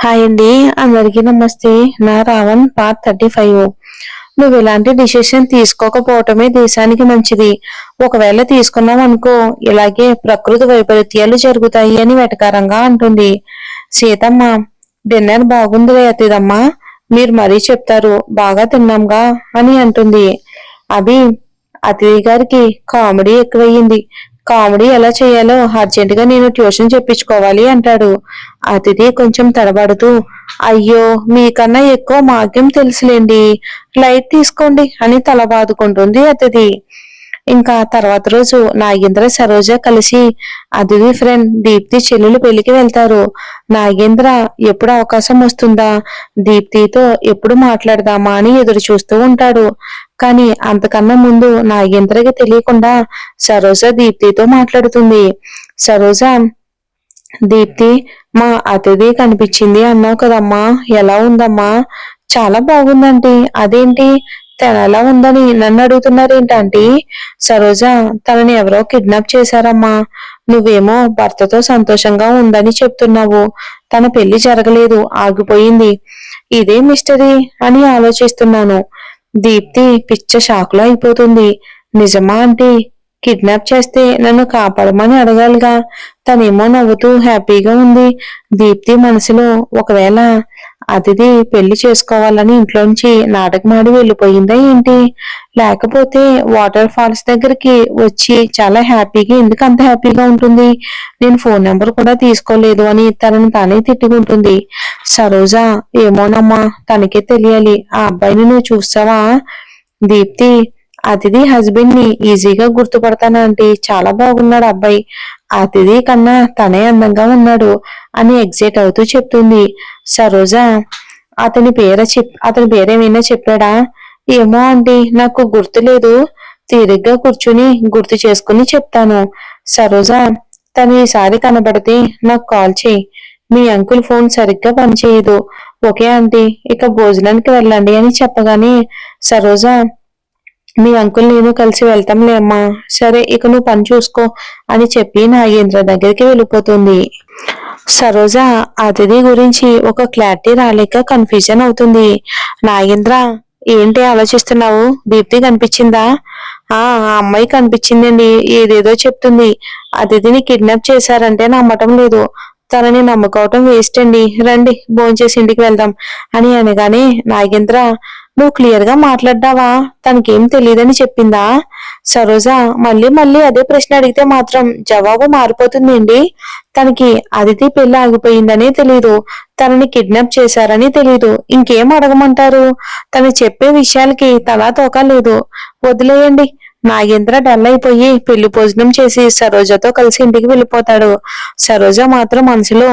Hi అండి, అందరికీ నమస్తే. నా రావణ్ పార్ట్ 35. నువ్వు ఇలాంటి డిసిషన్ తీసుకోకపోవటమే దేశానికి మంచిది. ఒకవేళ తీసుకున్నాం అనుకో, ఇలాగే ప్రకృతి వైపరీత్యాలు జరుగుతాయి అని వెటకారంగా అంటుంది. సీతమ్మ, డిన్నర్ బాగుంది అతిదమ్మా, మీరు మరీ చెప్తారు, బాగా తిన్నాంగా అని అంటుంది. అది అతిథి గారికి కామెడీ ఎక్కువయ్యింది. కామెడీ ఎలా చేయాలో అర్జెంటుగా నేను ట్యూషన్ చెప్పించుకోవాలి అంటాడు. అతిథి కొంచెం తడబడుతూ, అయ్యో మీకన్నా ఎక్కువ మాకేం తెలుసులేండి, లైట్ తీసుకోండి అని తల బాదుకుంటుంది అతిథి. ఇంకా తర్వాత రోజు నాగేంద్ర సరోజ కలిసి అతిథి ఫ్రెండ్ దీప్తి చెల్లెలు పెళ్లికి వెళ్తారు. నాగేంద్ర ఎప్పుడు అవకాశం వస్తుందా, దీప్తితో ఎప్పుడు మాట్లాడదామా అని ఎదురు చూస్తూ ఉంటాడు. కానీ అంతకన్నా ముందు నాగేంద్రకి తెలియకుండా సరోజ దీప్తితో మాట్లాడుతుంది. సరోజ, దీప్తి, మా అతిథి కనిపించింది అన్నావు కదమ్మా, ఎలా ఉందమ్మా? చాలా బాగుందంటీ. అదేంటి తనెలా ఉందని నన్ను అడుగుతున్నారేంటంటీ? సరోజ, తనని ఎవరో కిడ్నాప్ చేశారమ్మా. నువ్వేమో భర్తతో సంతోషంగా ఉందని చెప్తున్నావు. తన పెళ్లి జరగలేదు, ఆగిపోయింది. ఇదే మిస్టరీ అని ఆలోచిస్తున్నాను. దీప్తి పిచ్చ షాక్లో అయిపోతుంది. నిజమా ఆంటీ? కిడ్నాప్ చేస్తే నన్ను కాపాడమని అడగాలిగా. తనేమో నవ్వుతూ హ్యాపీగా ఉంది. దీప్తి మనసులో, ఒకవేళ అతిథి పెళ్లి చేసుకోవాలని ఇంట్లోంచి నాటకమాడి వెళ్ళిపోయిందా ఏంటి? లేకపోతే వాటర్ ఫాల్స్ దగ్గరికి వచ్చి చాలా హ్యాపీగా ఎందుకు అంత హ్యాపీగా ఉంటుంది? నేను ఫోన్ నెంబర్ కూడా తీసుకోలేదు అని తనని తానే తిట్టుకుంటుంది. సరోజ, ఏమోనమ్మా, తనకే తెలియాలి. ఆ అబ్బాయిని నువ్వు చూస్తావా? దీప్తి, అతిథి హస్బెండ్ ని ఈజీగా గుర్తుపడతానంటే, చాలా బాగున్నాడు అబ్బాయి. అతిథి కన్నా తనే అందంగా ఉన్నాడు అని ఎగ్జైట్ అవుతూ చెప్తుంది. సరోజ, అతని పేరేమైనా చెప్పాడా? ఏమో ఆంటీ, నాకు గుర్తులేదు. తీరిగ్గా కూర్చుని గుర్తు చేసుకుని చెప్తాను. సరోజ, తను ఈసారి కనబడితే నాకు కాల్ చేయి. మీ అంకుల్ ఫోన్ సరిగ్గా పనిచేయదు. ఓకే ఆంటీ, ఇక భోజనానికి వెళ్ళండి అని చెప్పగానే సరోజ, మీ అంకుల్ నేను కలిసి వెళ్తాంలే అమ్మా, సరే ఇక నువ్వు పని చూసుకో అని చెప్పి నాగేంద్ర దగ్గరికి వెళ్ళిపోతుంది. సరోజ అతిథి గురించి ఒక క్లారిటీ రాలేక కన్ఫ్యూజన్ అవుతుంది. నాగేంద్ర, ఏంటి ఆలోచిస్తున్నావు? దీప్తి కనిపించిందా? ఆ అమ్మాయి కనిపించిందండి, ఏదేదో చెప్తుంది. అతిథిని కిడ్నాప్ చేశారంటే నమ్మటం లేదు. తనని నమ్ముకోవటం వేస్ట్ అండి, రండి భోంచేసి ఇంటికి వెళ్దాం అని అనగానే నాగేంద్ర, నువ్వు క్లియర్ గా మాట్లాడ్డావా? తనకేం తెలియదని చెప్పిందా? సరోజ మళ్ళీ మళ్ళీ అదే ప్రశ్న అడిగితే మాత్రం జవాబు మారిపోతుందండి. తనకి అదితి పెళ్లి ఆగిపోయిందనే తెలీదు, తనని కిడ్నాప్ చేశారని తెలీదు. ఇంకేం అడగమంటారు? తను చెప్పే విషయాలకి తలా తోకా లేదు. వదిలేయండి. నాగేంద్ర డల్ అయిపోయి పెళ్లి భోజనం చేసి సరోజతో కలిసి ఇంటికి వెళ్ళిపోతాడు. సరోజ మాత్రం మనసులో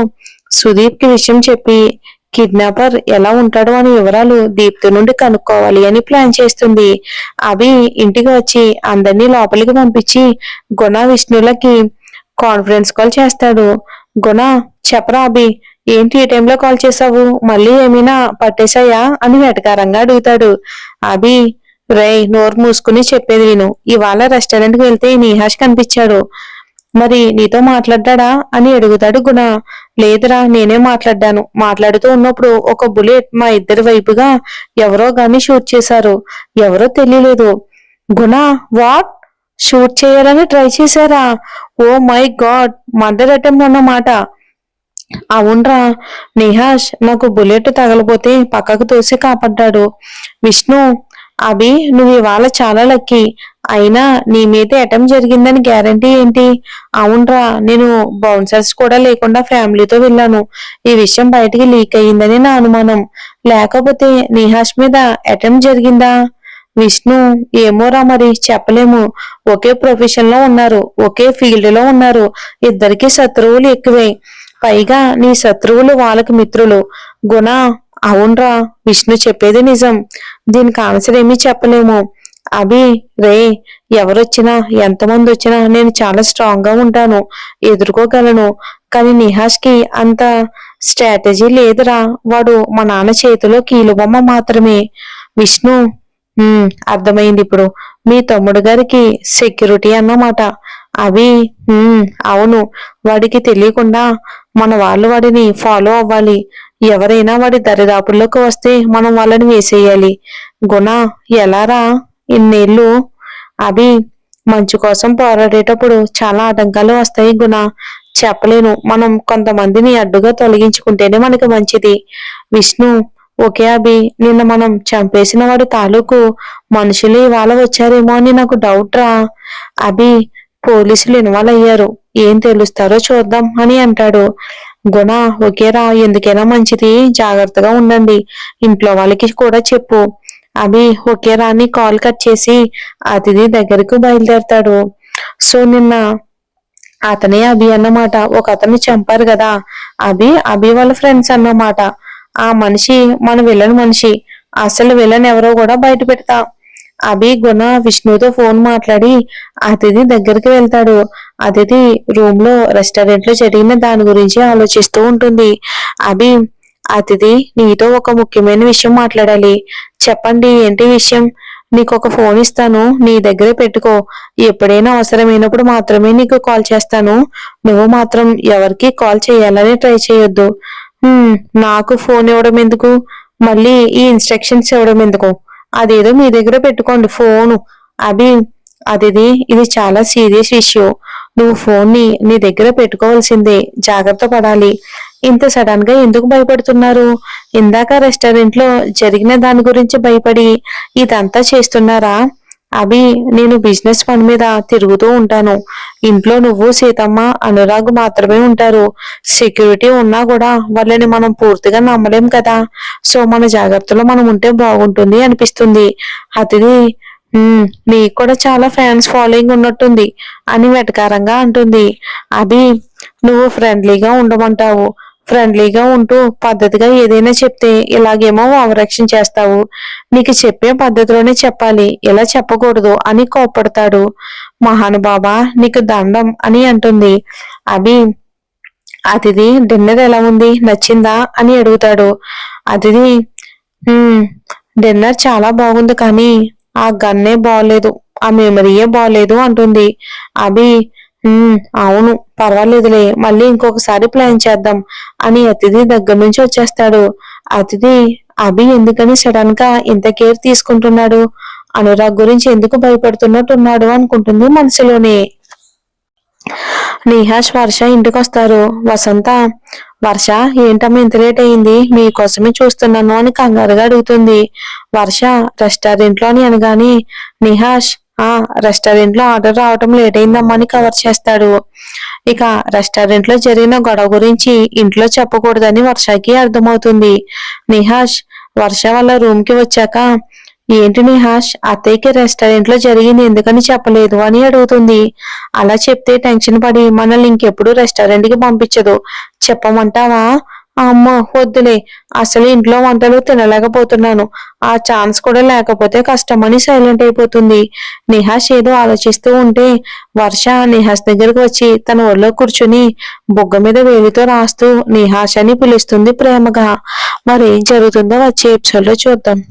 సుదీప్ కి విషయం చెప్పి కిడ్నాపర్ ఎలా ఉంటాడో అని వివరాలు దీప్తి నుండి కనుక్కోవాలి అని ప్లాన్ చేస్తుంది. అవి ఇంటికి వచ్చి అందరినీ లోపలికి పంపించి గుణ విష్ణులకి కాన్ఫరెన్స్ కాల్ చేస్తాడు. గుణ, చెప్పరా అభి, ఏంటి ఈ టైంలో కాల్ చేసావు? మళ్ళీ ఏమైనా పట్టేశాయా అని వెటకారంగా అడుగుతాడు. అభి, రేయ్ నోరు మూసుకుని చెప్పేది విను. ఇవాళ రెస్టారెంట్ కి వెళ్తే నీహాష్ కనిపించాడు. మరి నీతో మాట్లాడ్డా అని అడుగుతాడు గుణ. లేదురా, నేనే మాట్లాడ్డాను. మాట్లాడుతూ ఉన్నప్పుడు ఒక బుల్లెట్ మా ఇద్దరి వైపుగా ఎవరో గాని షూట్ చేశారు. ఎవరో తెలియలేదు. గుణ, వాట్? షూట్ చేయాలని ట్రై చేశారా? Oh my god, murder attempt అన్నమాట. అవునరా, నిహాష్ నాకు బుల్లెట్ తగలబోతే పక్కకు తోసి కాపాడ్డాడు. విష్ణు, అభి, నువ్వు ఇవాళ చాలా లక్కీ. అయినా నీ మీద అటెంప్ట్ జరిగిందని గ్యారంటీ ఏంటి? అవునరా, నేను బౌన్సర్స్ కూడా లేకుండా ఫ్యామిలీతో వెళ్ళాను. ఈ విషయం బయటికి లీక్ అయ్యిందని నా అనుమానం. లేకపోతే నిహాష్ మీద అటెంప్ట్ జరిగిందా? విష్ణు, ఏమోరా, మరి చెప్పలేము. ఒకే ప్రొఫెషన్ లో ఉన్నారు, ఒకే ఫీల్డ్ లో ఉన్నారు. ఇద్దరికి శత్రువులు ఎక్కువే. పైగా నీ శత్రువులు వాళ్ళకి మిత్రులు. గుణ, అవునరా, విష్ణు చెప్పేది నిజం. దీనికి ఆన్సర్ ఏమీ చెప్పలేము. అభి, రే, ఎవరొచ్చినా ఎంతమంది వచ్చినా నేను చాలా స్ట్రాంగ్ గా ఉంటాను, ఎదుర్కోగలను. కానీ నిహాష్ కి అంత స్ట్రాటజీ లేదురా. వాడు మా నాన్న చేతిలో కీలుబొమ్మ మాత్రమే. విష్ణు, అర్థమైంది ఇప్పుడు. మీ తమ్ముడు గారికి సెక్యూరిటీ అన్నమాట. అవి అవును, వాడికి తెలియకుండా మన వాళ్ళు వాడిని ఫాలో అవ్వాలి. ఎవరైనా వాడి దరిదాపుల్లోకి వస్తే మనం వాళ్ళని వేసేయాలి. గుణ, ఎలారా ఇన్నేళ్ళు? అభి, మంచు కోసం పోరాడేటప్పుడు చాలా ఆటంకాలు వస్తాయి గుణ. చెప్పలేను, మనం కొంతమందిని అడ్డుగా తొలగించుకుంటేనే మనకి మంచిది. విష్ణు, ఓకే అభి, నిన్న మనం చంపేసిన వాడి తాలూకు మనుషులు ఇవాళ వచ్చారేమో అని నాకు డౌట్ రా. అభి, పోలీసులు ఇన్వాల్వ్ అయ్యారు, ఏం తెలుస్తారో చూద్దాం అని అంటాడు. గుణ, ఓకేరా, ఎందుకైనా మంచిది, జాగ్రత్తగా ఉండండి, ఇంట్లో వాళ్ళకి కూడా చెప్పు. అభి, ఓకేరా అని కాల్ కట్ చేసి అతిథి దగ్గరకు బయలుదేరతాడు. సో నిన్న అతనే అభి అన్నమాట, ఒక అతన్ని చంపారు కదా, అభి వాళ్ళ ఫ్రెండ్స్ అన్నమాట. ఆ మనిషి మన విలన్ మనిషి, అసలు విలన్ ఎవరో కూడా బయట పెడతా. అభి, గుణ విష్ణుతో ఫోన్ మాట్లాడి అతిథి దగ్గరికి వెళ్తాడు. అతిథి రూమ్ లో రెస్టారెంట్ లో జరిగిన దాని గురించి ఆలోచిస్తూ ఉంటుంది. అభి, అతిథి, నీతో ఒక ముఖ్యమైన విషయం మాట్లాడాలి. చెప్పండి, ఏంటి విషయం? నీకు ఒక ఫోన్ ఇస్తాను, నీ దగ్గరే పెట్టుకో, ఎప్పుడైనా అవసరమైనప్పుడు మాత్రమే నీకు కాల్ చేస్తాను, నువ్వు మాత్రం ఎవరికి కాల్ చేయాలని ట్రై చేయొద్దు. నాకు ఫోన్ ఇవ్వడం ఎందుకు, మళ్ళీ ఈ ఇన్స్ట్రక్షన్స్ ఇవ్వడం ఎందుకు? అదేదో మీ దగ్గర పెట్టుకోండి ఫోను. అభి, అదిది, ఇది చాలా సీరియస్ ఇష్యూ, నువ్వు ఫోన్ ని నీ దగ్గర పెట్టుకోవాల్సిందే, జాగ్రత్త పడాలి. ఇంత సడన్ గా ఎందుకు భయపడుతున్నారు? ఇందాక రెస్టారెంట్ లో జరిగిన దాని గురించి భయపడి ఇదంతా చేస్తున్నారా? అభి, నేను బిజినెస్ పని మీద తిరుగుతూ ఉంటాను, ఇంట్లో నువ్వు, సీతమ్మ, అనురాగ్ మాత్రమే ఉంటారు. సెక్యూరిటీ ఉన్నా కూడా వాళ్ళని మనం పూర్తిగా నమ్మలేం కదా, సో మన జాగ్రత్తలో మనం ఉంటే బాగుంటుంది అనిపిస్తుంది. అతిథి, నీకు కూడా చాలా ఫ్యాన్స్ ఫాలోయింగ్ ఉన్నట్టుంది అని వెటకారంగా అంటుంది. అభి, నువ్వు ఫ్రెండ్లీగా ఉండమంటావు, ఫ్రెండ్లీగా ఉంటూ పద్ధతిగా ఏదైనా చెప్తే ఇలాగేమో ఓవరాక్షన్ చేస్తావు, నీకు చెప్పే పద్ధతిలోనే చెప్పాలి, ఇలా చెప్పకూడదు అని కోప్పడతాడు. మహానుభావా, నీకు దండం అని అంటుంది. అభి, అతిథి, డిన్నర్ ఎలా ఉంది, నచ్చిందా అని అడుగుతాడు. అతిథి, డిన్నర్ చాలా బాగుంది, కానీ ఆ గన్నే బాగలేదు, ఆ మెమరీయే బాగలేదు అంటుంది. అభి, అవును, పర్వాలేదులే, మళ్ళీ ఇంకొకసారి ప్లాన్ చేద్దాం అని అతిథి దగ్గర నుంచి వచ్చేస్తాడు. అతిథి, అభి ఎందుకని సడన్ గా ఇంత కేర్ తీసుకుంటున్నాడు, అనురాగ్ గురించి ఎందుకు భయపడుతున్నట్టున్నాడు అనుకుంటుంది మనసులోనే. నిహాష్, వర్ష ఇంటికొస్తారు. వసంత, వర్ష, ఏంటమ్మా ఇంత లేట్ అయింది, మీకోసమే చూస్తున్నాను అని కంగారుగా అడుగుతుంది. వర్ష రెస్టారెంట్ లో అని అనగానే నిహాష్, రెస్టారెంట్ లో ఆర్డర్ రావటం లేట్ అయిందమ్మా అని కవర్ చేస్తాడు. ఇక రెస్టారెంట్ లో జరిగిన గొడవ గురించి ఇంట్లో చెప్పకూడదని వర్షకి అర్థమవుతుంది. నిహాష్ వర్ష వాళ్ళ రూమ్ కి వచ్చాక, ఏంటి నిహాష్, అత్తయ్యకి రెస్టారెంట్ లో జరిగింది ఎందుకని చెప్పలేదు అని అడుగుతుంది. అలా చెప్తే టెన్షన్ పడి మనల్ని ఇంకెప్పుడు రెస్టారెంట్ కి పంపించదు, చెప్పమంటావా? అమ్మో వద్దులే, అసలు ఇంట్లో వంటలు తినలేకపోతున్నాను, ఆ ఛాన్స్ కూడా లేకపోతే కష్టమని సైలెంట్ అయిపోతుంది. నిహాష్ ఏదో ఆలోచిస్తూ ఉంటే వర్ష నిహాష్ దగ్గరకు వచ్చి తన ఒళ్ళో కూర్చుని బుగ్గ మీద వేలితో రాస్తూ నిహాష్ అని పిలుస్తుంది ప్రేమగా. మరేం జరుగుతుందో వచ్చే ఎపిసోడ్ లో చూద్దాం.